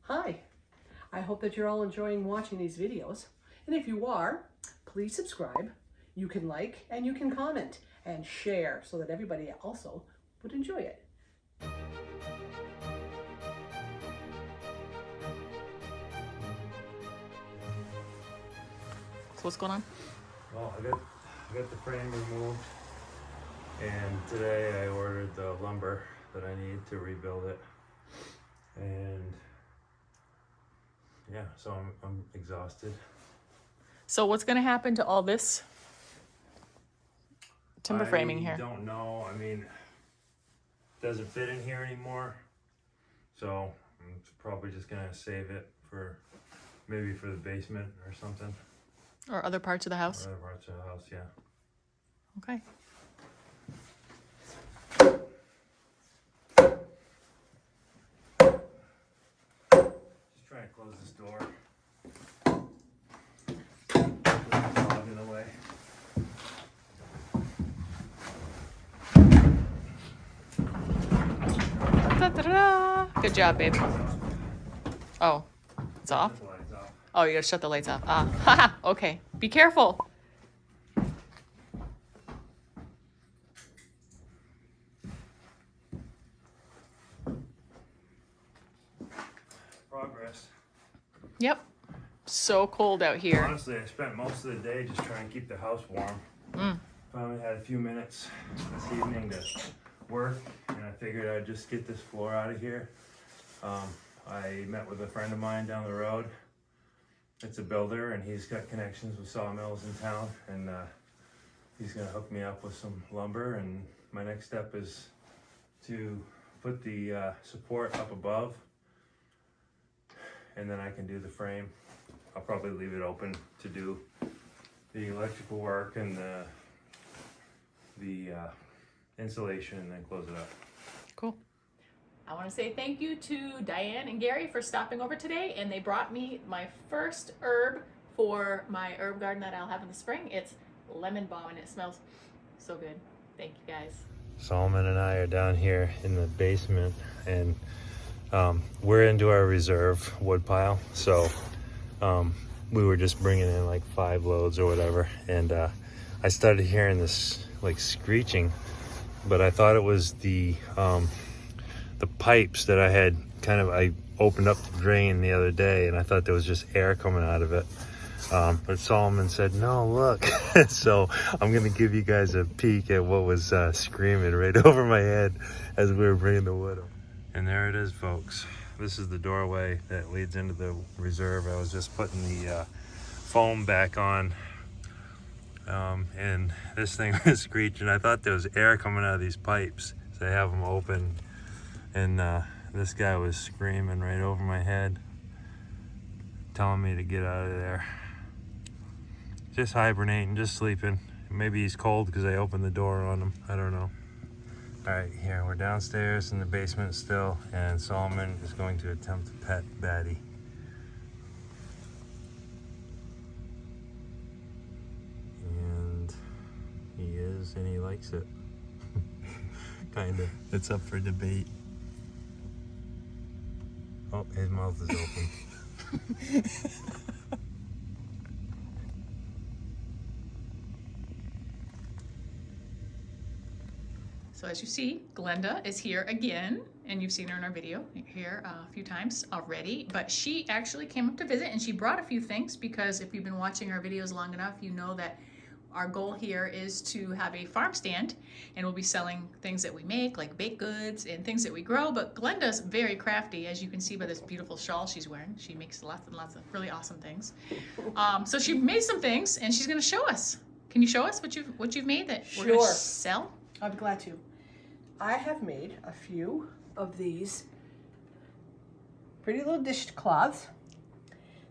Hi, I hope that you're all enjoying watching these videos. And if you are, please subscribe. You can like and you can comment and share so that everybody also would enjoy it. So what's going on? Well, I got the frame removed, and today I ordered the lumber that I need to rebuild it. And yeah, so I'm exhausted. So what's going to happen to all this timber framing here? I don't know. I mean, it doesn't fit in here anymore, so I'm probably just gonna save it for maybe for the basement or something. Or other parts of the house? Or other parts of the house, yeah. Okay. Just trying to close this door. Put the dog in the way. Da-da-da. Good job, babe. Oh, it's off? The lights off. Oh, you gotta shut the lights off. Ah, haha, okay. Be careful. Progress. Yep. So cold out here. Honestly, I spent most of the day just trying to keep the house warm. Finally had a few minutes this evening to work, and I figured I'd just get this floor out of here. I met with a friend of mine down the road. It's a builder, and he's got connections with sawmills in town, and he's gonna hook me up with some lumber. And my next step is to put the support up above, and then I can do the frame. I'll probably leave it open to do the electrical work and the insulation, and then close it up. Cool. I want to say thank you to Diane and Gary for stopping over today, and they brought me my first herb for my herb garden that I'll have in the spring. It's lemon balm, and it smells so good. Thank you guys. Solomon and I are down here in the basement, and we're into our reserve wood pile, so we were just bringing in like 5 loads or whatever, and I started hearing this like screeching, but I thought it was the pipes that I opened up the drain the other day, and I thought there was just air coming out of it. But Solomon said, no, look. So I'm gonna give you guys a peek at what was screaming right over my head as we were bringing the wood up. And there it is, folks. This is the doorway that leads into the reserve. I was just putting the foam back on, and this thing was screeching. I thought there was air coming out of these pipes, so I have them open, and this guy was screaming right over my head, telling me to get out of there. Just hibernating, just sleeping. Maybe he's cold because I opened the door on him. I don't know. All right, here we're downstairs in the basement still, and Solomon is going to attempt to pet Batty. And he is, and he likes it. Kinda. It's up for debate. Oh, his mouth is open. So as you see, Glenda is here again, and you've seen her in our video here a few times already, but she actually came up to visit, and she brought a few things, because if you've been watching our videos long enough, you know that our goal here is to have a farm stand, and we'll be selling things that we make, like baked goods and things that we grow. But Glenda's very crafty, as you can see by this beautiful shawl she's wearing. She makes lots and lots of really awesome things. So she made some things, and she's going to show us. Can you show us what you've made that we're going to sell? I'd be glad to. I have made a few of these pretty little dishcloths.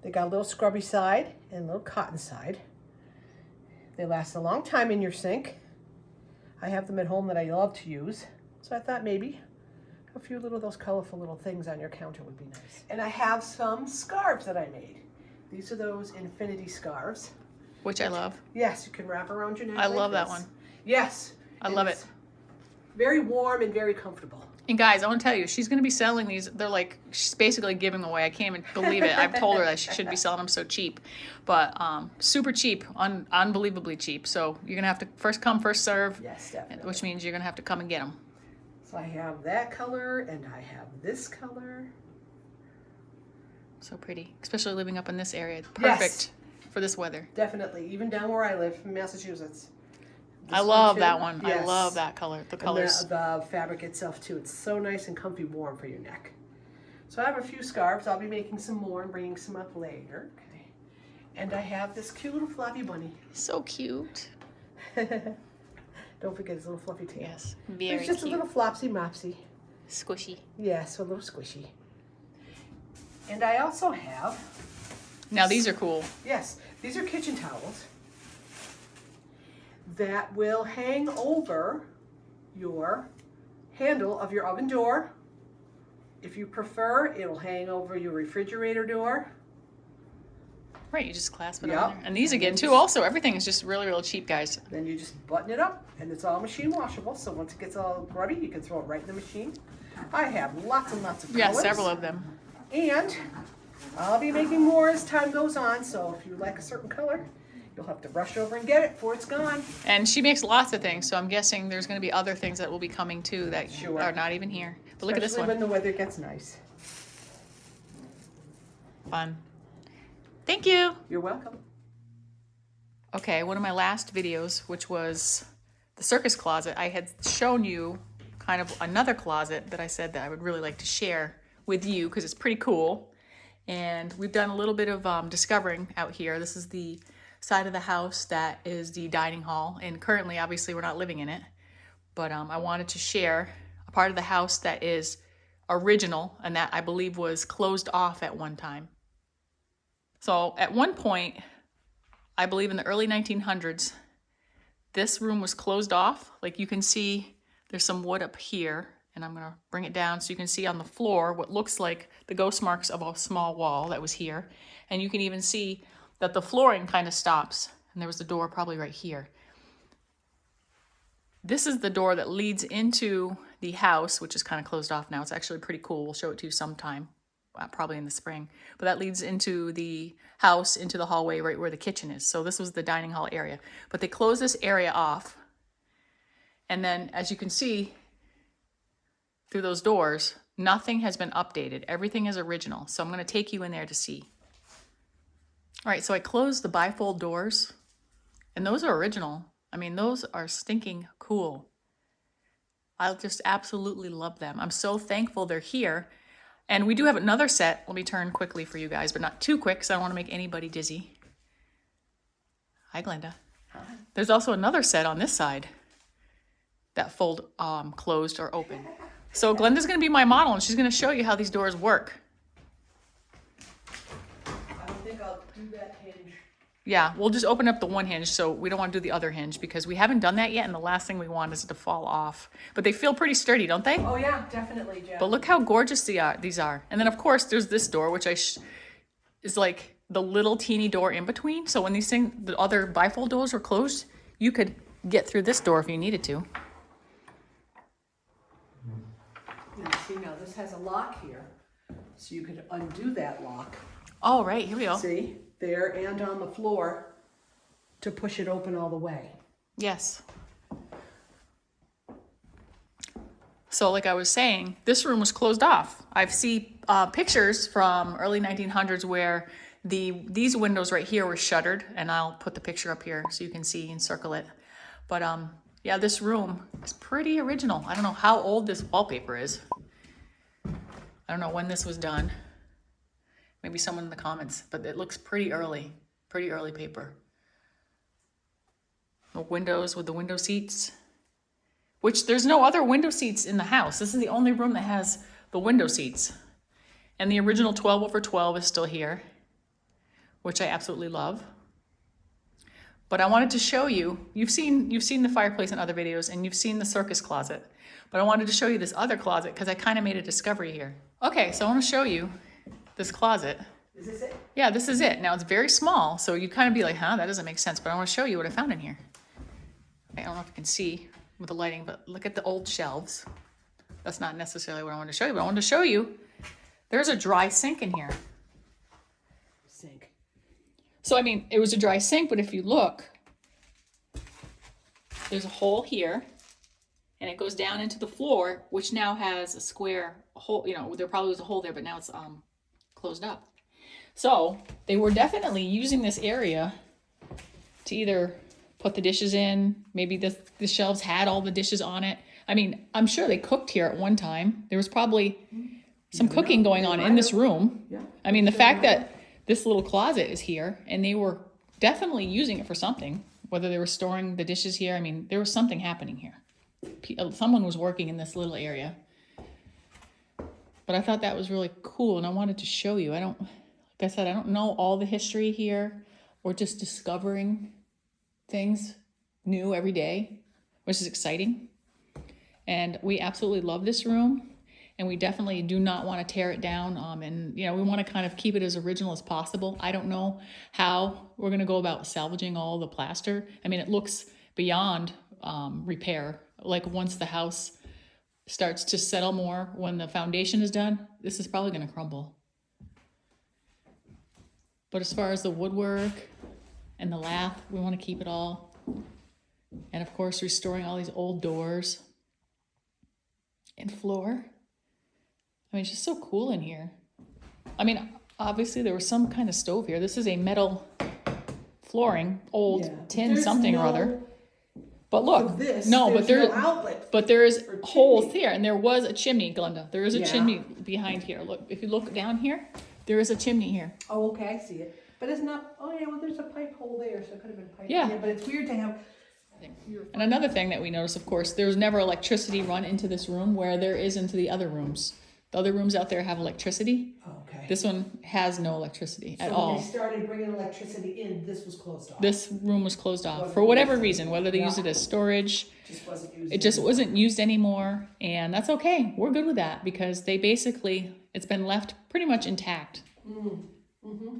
They got a little scrubby side and a little cotton side. They last a long time in your sink. I have them at home that I love to use, so I thought maybe a few little those colorful little things on your counter would be nice. And I have some scarves that I made. These are those infinity scarves. Which I love. Yes, you can wrap around your neck. I like love that this. one. Yes. I love it. Very warm and very comfortable. And guys, I want to tell you, she's going to be selling these. They're like, she's basically giving away. I can't even believe it. I've told her that she should be selling them so cheap. But super cheap, unbelievably cheap. So you're going to have to first come, first serve. Yes, definitely. Which means you're going to have to come and get them. So I have that color and I have this color. So pretty, especially living up in this area. Perfect Yes. for this weather. Definitely, even down where I live in Massachusetts. I love too. that one. Yes. I love that color. The colors. And the fabric itself too. It's so nice and comfy warm for your neck. So I have a few scarves. I'll be making some more and bringing some up later. Okay. And I have this cute little fluffy bunny. So cute. Don't forget his little fluffy tail. Yes, very It's just cute. a little flopsy mopsy. Squishy. Yes, a little squishy. And I also have, Now these are cool. yes, these are kitchen towels that will hang over your handle of your oven door. If you prefer, it'll hang over your refrigerator door. Right, you just clasp it Yep. on there. And these And again then too, just- also, everything is just really, really cheap, guys. Then you just button it up and it's all machine washable. So once it gets all grubby, you can throw it right in the machine. I have lots and lots of Yeah, colors. several of them. And I'll be making more as time goes on. So if you like a certain color, you'll have to rush over and get it before it's gone. And she makes lots of things, so I'm guessing there's going to be other things that will be coming too that Sure. are not even here. But look at this Especially one. when the weather gets nice. Fun. Thank you. You're welcome. Okay, one of my last videos, which was the circus closet, I had shown you kind of another closet that I said that I would really like to share with you because it's pretty cool. And we've done a little bit of discovering out here. This is the side of the house that is the dining hall. And currently, obviously, we're not living in it. But I wanted to share a part of the house that is original and that I believe was closed off at one time. So at one point, I believe in the early 1900s, this room was closed off. Like you can see there's some wood up here, and I'm gonna bring it down so you can see on the floor what looks like the ghost marks of a small wall that was here. And you can even see that the flooring kind of stops, and there was the door probably right here. This is the door that leads into the house, which is kind of closed off now. It's actually pretty cool. We'll show it to you sometime. Probably in the spring, but that leads into the house, into the hallway right where the kitchen is. So this was the dining hall area, but they closed this area off. And then as you can see through those doors, nothing has been updated. Everything is original. So I'm going to take you in there to see. All right, so I closed the bifold doors and those are original. I mean, those are stinking cool. I just absolutely love them. I'm so thankful they're here. And we do have another set. Let me turn quickly for you guys, but not too quick because I don't want to make anybody dizzy. Hi, Glenda. Hi. There's also another set on this side that fold closed or open. So Glenda's going to be my model, and she's going to show you how these doors work. I don't think I'll do that hinge. Yeah, we'll just open up the one hinge, so we don't want to do the other hinge because we haven't done that yet, and the last thing we want is it to fall off. But they feel pretty sturdy, don't they? Oh yeah, definitely, Jeff. But look how gorgeous these are. And then of course there's this door, which is like the little teeny door in between. So when the other bifold doors were closed, you could get through this door if you needed to. Now, see, now this has a lock here, so you could undo that lock. Oh, right, here we go. See, there and on the floor to push it open all the way. Yes. So like I was saying, this room was closed off. I've seen pictures from early 1900s where these windows right here were shuttered, and I'll put the picture up here so you can see and circle it. But yeah, this room is pretty original. I don't know how old this wallpaper is. I don't know when this was done. Maybe someone in the comments, but it looks pretty early paper. The windows with the window seats, which there's no other window seats in the house. This is the only room that has the window seats. And the original 12/12 is still here, which I absolutely love. But I wanted to show you, you've seen the fireplace in other videos and you've seen the circus closet, but I wanted to show you this other closet because I kind of made a discovery here. Okay, so I want to show you this closet. Is this it? Yeah, this is it. Now it's very small, so you kind of be like, huh, that doesn't make sense, but I want to show you what I found in here. I don't know if you can see with the lighting, but look at the old shelves. that's not necessarily what I wanted to show you, but I wanted to show you there's a dry sink in here. Sink. So, I mean, it was a dry sink, but if you look, there's a hole here, and it goes down into the floor, which now has a square hole. You know, there probably was a hole there, but now it's closed up. So they were definitely using this area to either put the dishes in. Maybe the shelves had all the dishes on it. I mean, I'm sure they cooked here at one time. There was probably some cooking going on in this room. Yeah. I mean, the fact that this little closet is here, and they were definitely using it for something, whether they were storing the dishes here. I mean, there was something happening here. Someone was working in this little area. But I thought that was really cool, and I wanted to show you. Like I said, I don't know all the history here. We're just discovering things new every day, which is exciting. And we absolutely love this room, and we definitely do not want to tear it down. And you know, we want to kind of keep it as original as possible. I don't know how we're going to go about salvaging all the plaster. I mean, it looks beyond repair. Like once the house starts to settle more, when the foundation is done, this is probably going to crumble. But as far as the woodwork and the lath, we want to keep it all. And of course, restoring all these old doors and floor. I mean, it's just so cool in here. I mean, obviously there was some kind of stove here. This is a metal flooring, old tin something or other. But look, but there is holes here, and there was a chimney, Glenda. There is a chimney behind here. Look, if you look down here, there is a chimney here. Oh, okay, I see it. But it's not, oh yeah, well, there's a pipe hole there, so it could have been pipe. Yeah. But it's weird to have. And another thing that we noticed, of course, there was never electricity run into this room where there is into the other rooms. The other rooms out there have electricity. Okay. This one has no electricity at So all. when they started bringing electricity in, this was closed off. This room was closed off for whatever reason, whether they used it as storage. Just wasn't used. It just wasn't used anymore, and that's okay. We're good with that because they basically, it's been left pretty much intact. Mm-hmm.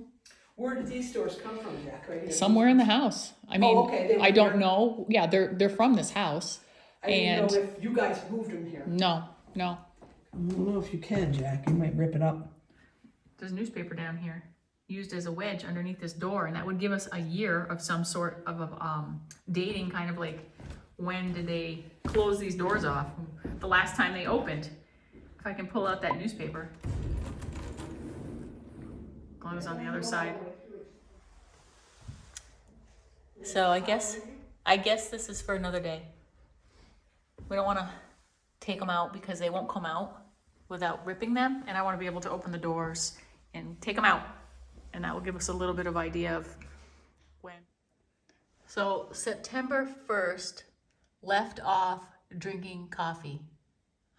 Where did these stores come from, Jack? Right here? Somewhere in the house. I mean, okay. I don't know. Yeah, they're from this house. I didn't know if you guys moved them here. No. I don't know if you can, Jack. You might rip it up. There's newspaper down here used as a wedge underneath this door, and that would give us a year of some sort of dating, kind of like when did they close these doors off, the last time they opened. If I can pull out that newspaper. Close on the other side. So I guess this is for another day. We don't want to take them out because they won't come out without ripping them, and I want to be able to open the doors and take them out, and that will give us a little bit of idea of when. So September 1st, left off drinking coffee.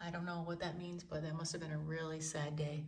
I don't know what that means, but that must have been a really sad day.